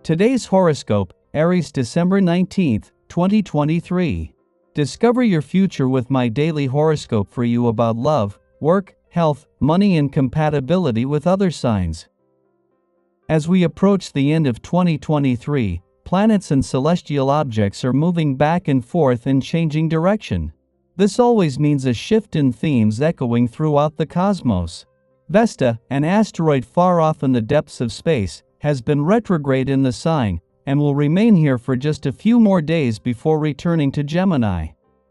Today's horoscope, Aries December 19th, 2023. Discover your future with my daily horoscope for you about love, work, health, money and compatibility with other signs. As we approach the end of 2023, planets and celestial objects are moving back and forth and changing direction. This always means a shift in themes echoing throughout the cosmos. Vesta, an asteroid far off in the depths of space, has been retrograde in the sign, and will remain here for just a few more days before returning to Gemini.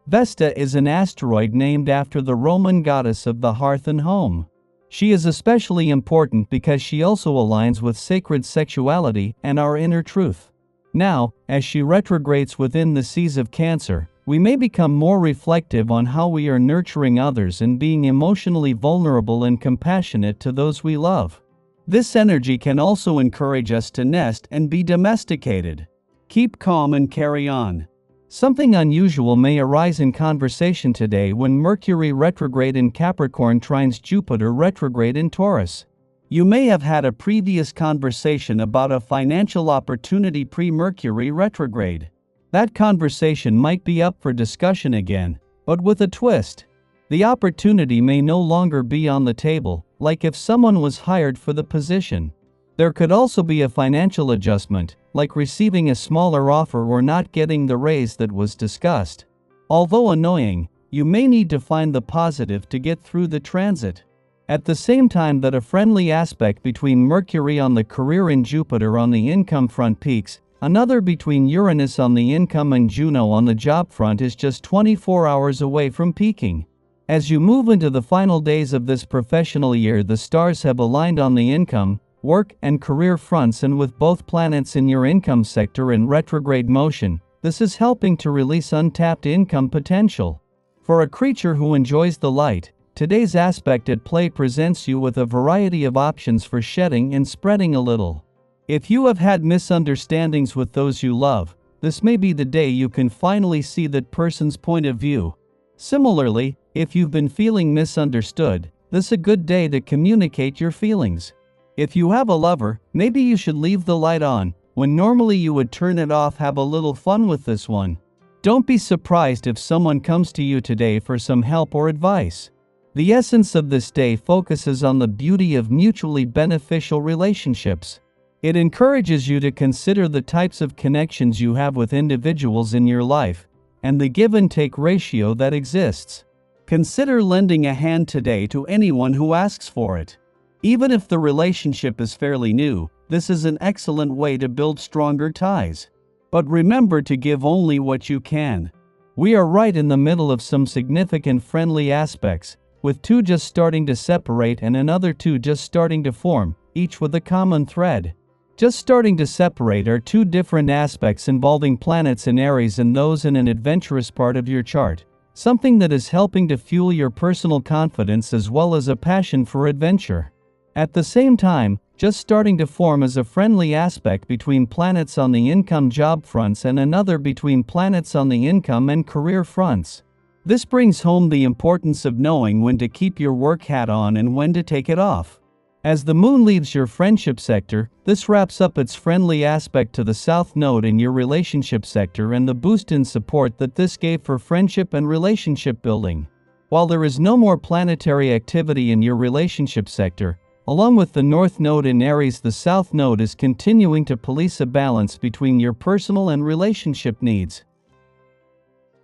Vesta is an asteroid named after the Roman goddess of the hearth and home. She is especially important because she also aligns with sacred sexuality and our inner truth. Now, as she retrogrades within the seas of Cancer, we may become more reflective on how we are nurturing others and being emotionally vulnerable and compassionate to those we love. This energy can also encourage us to nest and be domesticated. Keep calm and carry on. Something unusual may arise in conversation today when Mercury retrograde in Capricorn trines Jupiter retrograde in Taurus. You may have had a previous conversation about a financial opportunity pre-Mercury retrograde. That conversation might be up for discussion again, but with a twist. The opportunity may no longer be on the table, like if someone was hired for the position. There could also be a financial adjustment, like receiving a smaller offer or not getting the raise that was discussed. Although annoying, you may need to find the positive to get through the transit. At the same time that a friendly aspect between Mercury on the career and Jupiter on the income front peaks, another between Uranus on the income and Juno on the job front is just 24 hours away from peaking. As you move into the final days of this professional year, the stars have aligned on the income, work and career fronts, and with both planets in your income sector in retrograde motion, this is helping to release untapped income potential. For a creature who enjoys the light, today's aspect at play presents you with a variety of options for shedding and spreading a little. If you have had misunderstandings with those you love, this may be the day you can finally see that person's point of view. Similarly, if you've been feeling misunderstood, this is a good day to communicate your feelings. If you have a lover, maybe you should leave the light on, when normally you would turn it off. Have a little fun with this one. Don't be surprised if someone comes to you today for some help or advice. The essence of this day focuses on the beauty of mutually beneficial relationships. It encourages you to consider the types of connections you have with individuals in your life, and the give and take ratio that exists. Consider lending a hand today to anyone who asks for it. Even if the relationship is fairly new, this is an excellent way to build stronger ties. But remember to give only what you can. We are right in the middle of some significant friendly aspects, with two just starting to separate and another two just starting to form, each with a common thread. Just starting to separate are two different aspects involving planets in Aries and those in an adventurous part of your chart. Something that is helping to fuel your personal confidence as well as a passion for adventure. At the same time, just starting to form is a friendly aspect between planets on the income job fronts and another between planets on the income and career fronts. This brings home the importance of knowing when to keep your work hat on and when to take it off. As the moon leaves your friendship sector, this wraps up its friendly aspect to the south node in your relationship sector and the boost in support that this gave for friendship and relationship building. While there is no more planetary activity in your relationship sector, along with the north node in Aries, the south node is continuing to police a balance between your personal and relationship needs.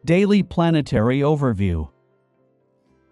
Daily Planetary Overview.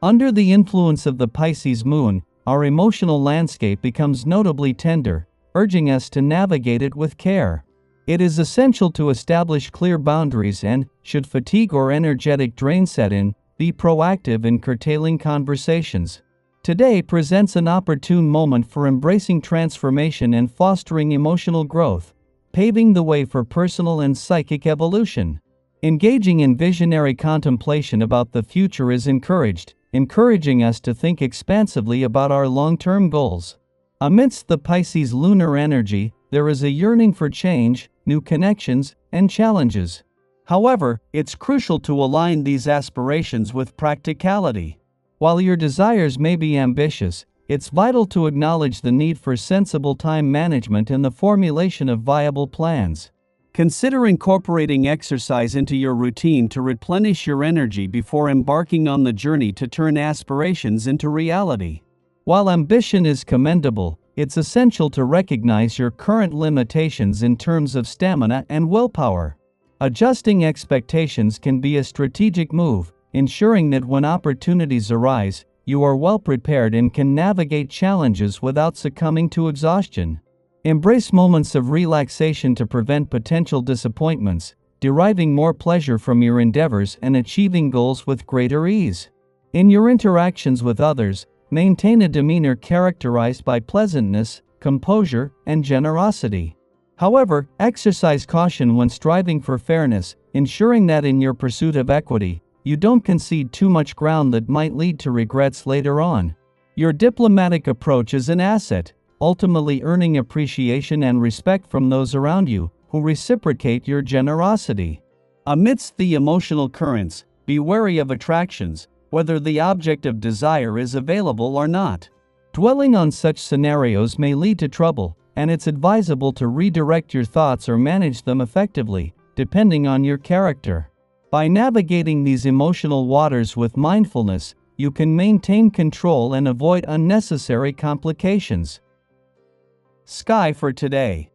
Under the influence of the Pisces moon, our emotional landscape becomes notably tender, urging us to navigate it with care. It is essential to establish clear boundaries and, should fatigue or energetic drain set in, be proactive in curtailing conversations. Today presents an opportune moment for embracing transformation and fostering emotional growth, paving the way for personal and psychic evolution. Engaging in visionary contemplation about the future is encouraged, encouraging us to think expansively about our long-term goals. Amidst the Pisces lunar energy, there is a yearning for change, new connections, and challenges. However, it's crucial to align these aspirations with practicality. While your desires may be ambitious, It's vital to acknowledge the need for sensible time management and the formulation of viable plans. Consider incorporating exercise into your routine to replenish your energy before embarking on the journey to turn aspirations into reality. While ambition is commendable, it's essential to recognize your current limitations in terms of stamina and willpower. Adjusting expectations can be a strategic move, ensuring that when opportunities arise, you are well prepared and can navigate challenges without succumbing to exhaustion. Embrace moments of relaxation to prevent potential disappointments, deriving more pleasure from your endeavors and achieving goals with greater ease. In your interactions with others, maintain a demeanor characterized by pleasantness, composure, and generosity. However, exercise caution when striving for fairness, ensuring that in your pursuit of equity, you don't concede too much ground that might lead to regrets later on. Your diplomatic approach is an asset, ultimately earning appreciation and respect from those around you, who reciprocate your generosity. Amidst the emotional currents, be wary of attractions, whether the object of desire is available or not. Dwelling on such scenarios may lead to trouble, and it's advisable to redirect your thoughts or manage them effectively, depending on your character. By navigating these emotional waters with mindfulness, you can maintain control and avoid unnecessary complications. Sky for today.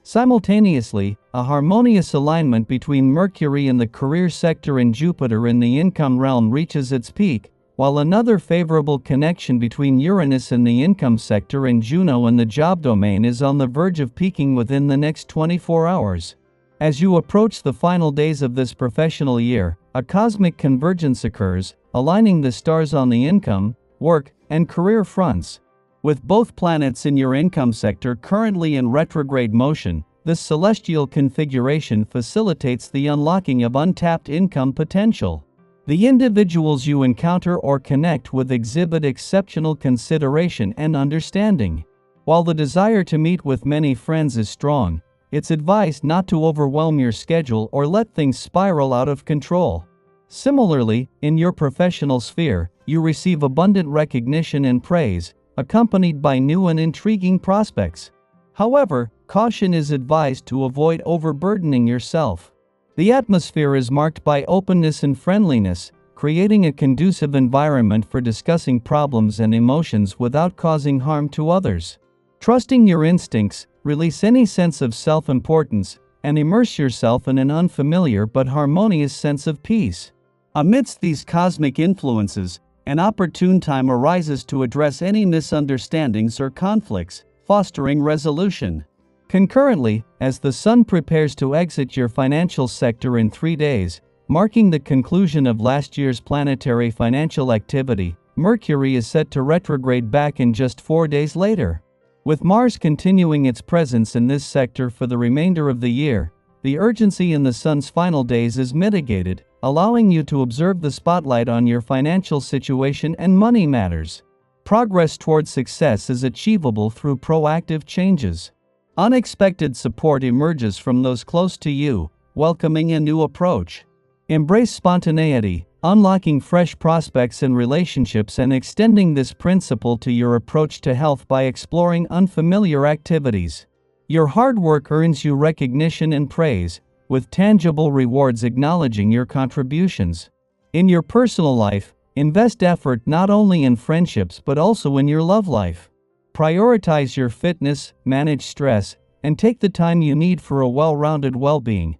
Simultaneously, a harmonious alignment between Mercury in the career sector and Jupiter in the income realm reaches its peak, while another favorable connection between Uranus in the income sector and Juno in the job domain is on the verge of peaking within the next 24 hours. As you approach the final days of this professional year, a cosmic convergence occurs, aligning the stars on the income, work, and career fronts. With both planets in your income sector currently in retrograde motion, this celestial configuration facilitates the unlocking of untapped income potential. The individuals you encounter or connect with exhibit exceptional consideration and understanding. While the desire to meet with many friends is strong, it's advised not to overwhelm your schedule or let things spiral out of control. Similarly, in your professional sphere, you receive abundant recognition and praise, accompanied by new and intriguing prospects. However, caution is advised to avoid overburdening yourself. The atmosphere is marked by openness and friendliness, creating a conducive environment for discussing problems and emotions without causing harm to others. Trusting your instincts, release any sense of self-importance, and immerse yourself in an unfamiliar but harmonious sense of peace. Amidst these cosmic influences, an opportune time arises to address any misunderstandings or conflicts, fostering resolution. Concurrently, as the Sun prepares to exit your financial sector in 3 days, marking the conclusion of last year's planetary financial activity, Mercury is set to retrograde back in just 4 days later. With Mars continuing its presence in this sector for the remainder of the year, the urgency in the Sun's final days is mitigated, allowing you to observe the spotlight on your financial situation and money matters. Progress towards success is achievable through proactive changes. Unexpected support emerges from those close to you, welcoming a new approach. Embrace spontaneity, unlocking fresh prospects and relationships and extending this principle to your approach to health by exploring unfamiliar activities. Your hard work earns you recognition and praise, with tangible rewards acknowledging your contributions. In your personal life, invest effort not only in friendships but also in your love life. Prioritize your fitness, manage stress, and take the time you need for a well-rounded well-being,